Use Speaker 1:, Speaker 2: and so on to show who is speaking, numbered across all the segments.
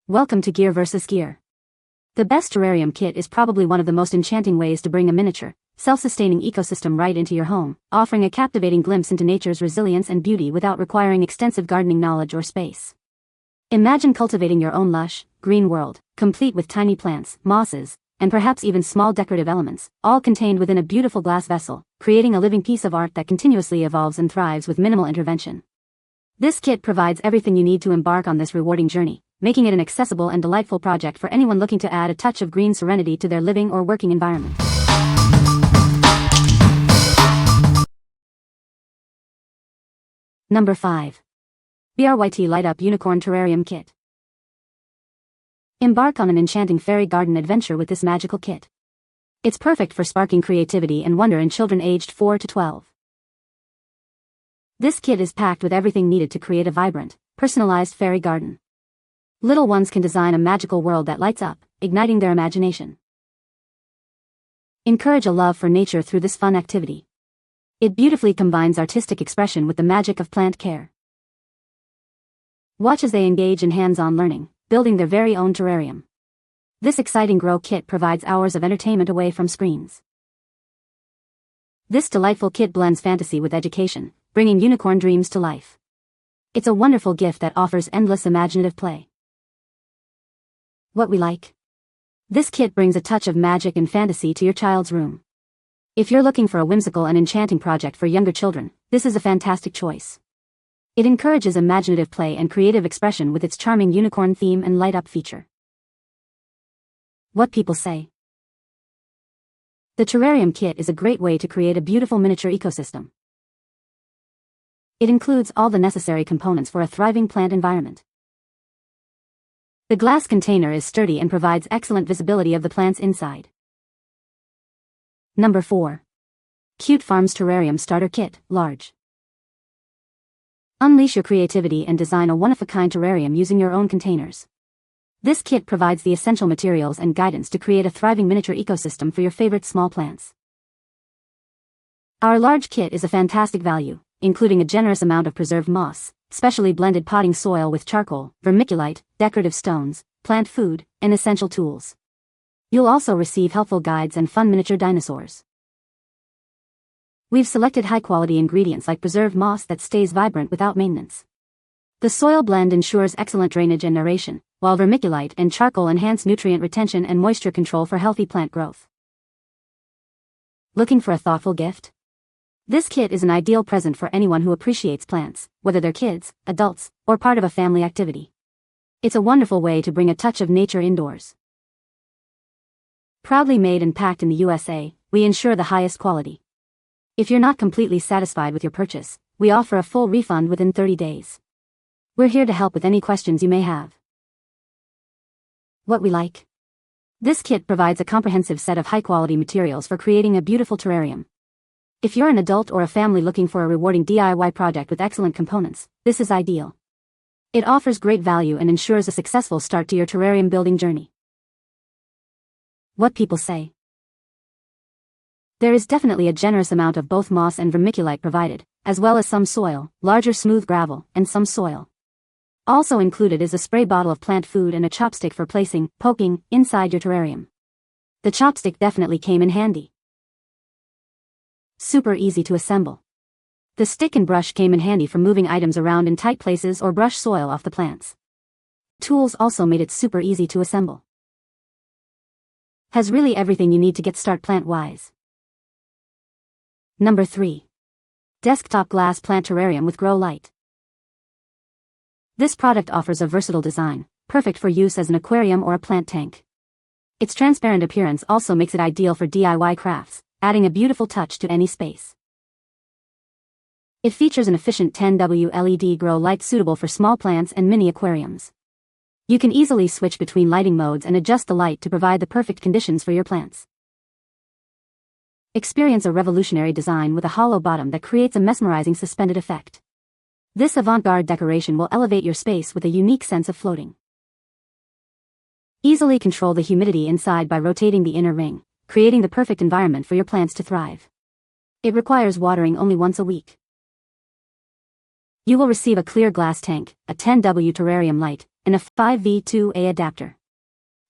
Speaker 1: Welcome to Gear vs. Gear. The best terrarium kit is probably one of the most enchanting ways to bring a miniature, self-sustaining ecosystem right into your home, offering a captivating glimpse into nature's resilience and beauty without requiring extensive gardening knowledge or space. Imagine cultivating your own lush, green world, complete with tiny plants, mosses, and perhaps even small decorative elements, all contained within a beautiful glass vessel, creating a living piece of art that continuously evolves and thrives with minimal intervention. This kit provides everything you need to embark on this rewarding journey, making it an accessible and delightful project for anyone looking to add a touch of green serenity to their living or working environment. Number 5. BRYTE Light Up Unicorn Terrarium Kit. Embark on an enchanting fairy garden adventure with this magical kit. It's perfect for sparking creativity and wonder in children aged 4 to 12. This kit is packed with everything needed to create a vibrant, personalized fairy garden. Little ones can design a magical world that lights up, igniting their imagination. Encourage a love for nature through this fun activity. It beautifully combines artistic expression with the magic of plant care. Watch as they engage in hands-on learning, building their very own terrarium. This exciting grow kit provides hours of entertainment away from screens. This delightful kit blends fantasy with education, bringing unicorn dreams to life. It's a wonderful gift that offers endless imaginative play. What we like. This kit brings a touch of magic and fantasy to your child's room. If you're looking for a whimsical and enchanting project for younger children, this is a fantastic choice. It encourages imaginative play and creative expression with its charming unicorn theme and light-up feature. What people say. The Terrarium Kit is a great way to create a beautiful miniature ecosystem. It includes all the necessary components for a thriving plant environment. The glass container is sturdy and provides excellent visibility of the plants inside. Number 4. Cute Farms Terrarium Starter Kit, Large. Unleash your creativity and design a one-of-a-kind terrarium using your own containers. This kit provides the essential materials and guidance to create a thriving miniature ecosystem for your favorite small plants. Our large kit is a fantastic value, including a generous amount of preserved moss, specially blended potting soil with charcoal, vermiculite, decorative stones, plant food, and essential tools. You'll also receive helpful guides and fun miniature dinosaurs. We've selected high-quality ingredients like preserved moss that stays vibrant without maintenance. The soil blend ensures excellent drainage and aeration, while vermiculite and charcoal enhance nutrient retention and moisture control for healthy plant growth. Looking for a thoughtful gift? This kit is an ideal present for anyone who appreciates plants, whether they're kids, adults, or part of a family activity. It's a wonderful way to bring a touch of nature indoors. Proudly made and packed in the USA, we ensure the highest quality. If you're not completely satisfied with your purchase, we offer a full refund within 30 days. We're here to help with any questions you may have. What we like. This kit provides a comprehensive set of high-quality materials for creating a beautiful terrarium. If you're an adult or a family looking for a rewarding DIY project with excellent components, this is ideal. It offers great value and ensures a successful start to your terrarium building journey. What people say. There is definitely a generous amount of both moss and vermiculite provided, as well as some soil, larger smooth gravel, and some soil. Also included is a spray bottle of plant food and a chopstick for placing, poking, inside your terrarium. The chopstick definitely came in handy. Super easy to assemble. The stick and brush came in handy for moving items around in tight places or brush soil off the plants. Tools also made it super easy to assemble. Has really everything you need to get started plant-wise. Number 3. Desktop Glass Plant Terrarium with Grow Light. This product offers a versatile design, perfect for use as an aquarium or a plant tank. Its transparent appearance also makes it ideal for DIY crafts, adding a beautiful touch to any space. It features an efficient 10W LED grow light suitable for small plants and mini aquariums. You can easily switch between lighting modes and adjust the light to provide the perfect conditions for your plants. Experience a revolutionary design with a hollow bottom that creates a mesmerizing suspended effect. This avant-garde decoration will elevate your space with a unique sense of floating. Easily control the humidity inside by rotating the inner ring, creating the perfect environment for your plants to thrive. It requires watering only once a week. You will receive a clear glass tank, a 10W terrarium light, and a 5V2A adapter.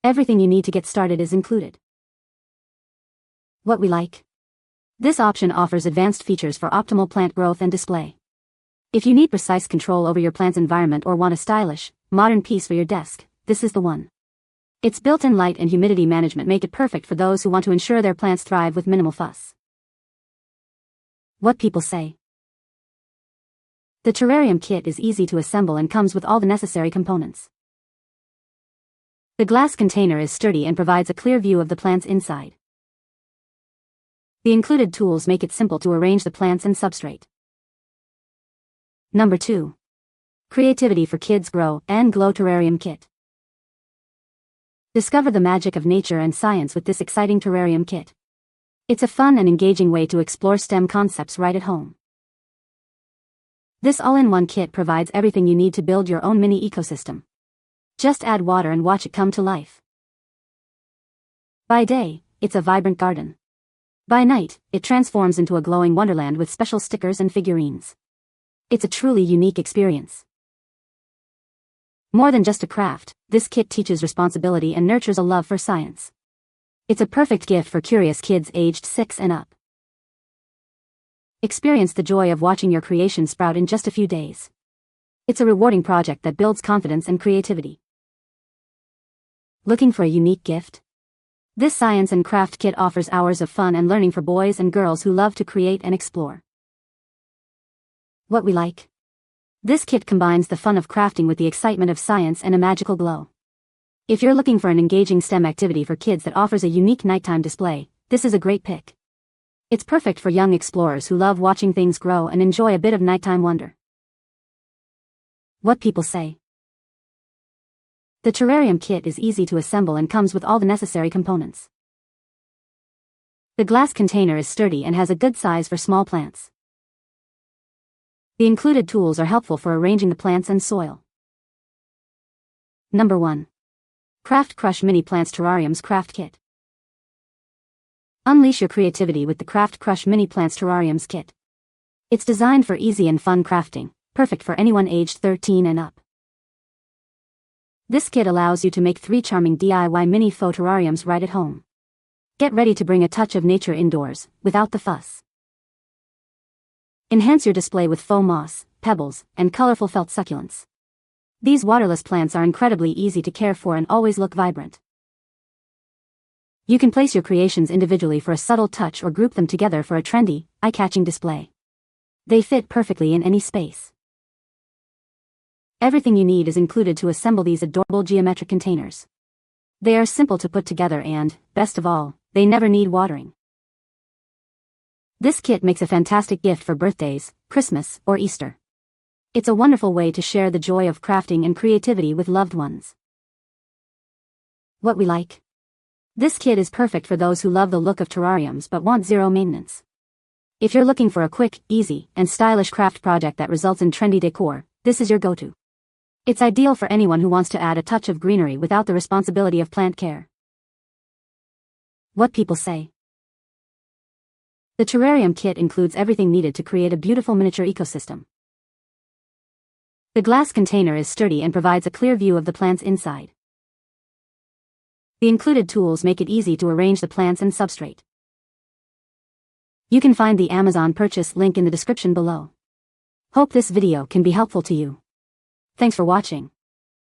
Speaker 1: Everything you need to get started is included. What we like. This option offers advanced features for optimal plant growth and display. If you need precise control over your plant's environment or want a stylish, modern piece for your desk, this is the one. Its built-in light and humidity management make it perfect for those who want to ensure their plants thrive with minimal fuss. What people say. The Terrarium Kit is easy to assemble and comes with all the necessary components. The glass container is sturdy and provides a clear view of the plant's inside. The included tools make it simple to arrange the plants and substrate. Number 2. Creativity for Kids Grow and Glow Terrarium Kit. Discover the magic of nature and science with this exciting terrarium kit. It's a fun and engaging way to explore STEM concepts right at home. This all-in-one kit provides everything you need to build your own mini ecosystem. Just add water and watch it come to life. By day, it's a vibrant garden. By night, it transforms into a glowing wonderland with special stickers and figurines. It's a truly unique experience. More than just a craft, this kit teaches responsibility and nurtures a love for science. It's a perfect gift for curious kids aged 6 and up. Experience the joy of watching your creation sprout in just a few days. It's a rewarding project that builds confidence and creativity. Looking for a unique gift? This science and craft kit offers hours of fun and learning for boys and girls who love to create and explore. What we like. This kit combines the fun of crafting with the excitement of science and a magical glow. If you're looking for an engaging STEM activity for kids that offers a unique nighttime display, this is a great pick. It's perfect for young explorers who love watching things grow and enjoy a bit of nighttime wonder. What people say. The Terrarium Kit is easy to assemble and comes with all the necessary components. The glass container is sturdy and has a good size for small plants. The included tools are helpful for arranging the plants and soil. Number 1. Craft Crush Mini Plants Terrariums Craft Kit. Unleash your creativity with the Craft Crush Mini Plants Terrariums Kit. It's designed for easy and fun crafting, perfect for anyone aged 13 and up. This kit allows you to make 3 charming DIY mini faux terrariums right at home. Get ready to bring a touch of nature indoors, without the fuss. Enhance your display with faux moss, pebbles, and colorful felt succulents. These waterless plants are incredibly easy to care for and always look vibrant. You can place your creations individually for a subtle touch or group them together for a trendy, eye-catching display. They fit perfectly in any space. Everything you need is included to assemble these adorable geometric containers. They are simple to put together and, best of all, they never need watering. This kit makes a fantastic gift for birthdays, Christmas, or Easter. It's a wonderful way to share the joy of crafting and creativity with loved ones. What we like. This kit is perfect for those who love the look of terrariums but want zero maintenance. If you're looking for a quick, easy, and stylish craft project that results in trendy decor, this is your go-to. It's ideal for anyone who wants to add a touch of greenery without the responsibility of plant care. What people say. The Terrarium Kit includes everything needed to create a beautiful miniature ecosystem. The glass container is sturdy and provides a clear view of the plant's inside. The included tools make it easy to arrange the plants and substrate. You can find the Amazon purchase link in the description below. Hope this video can be helpful to you. Thanks for watching.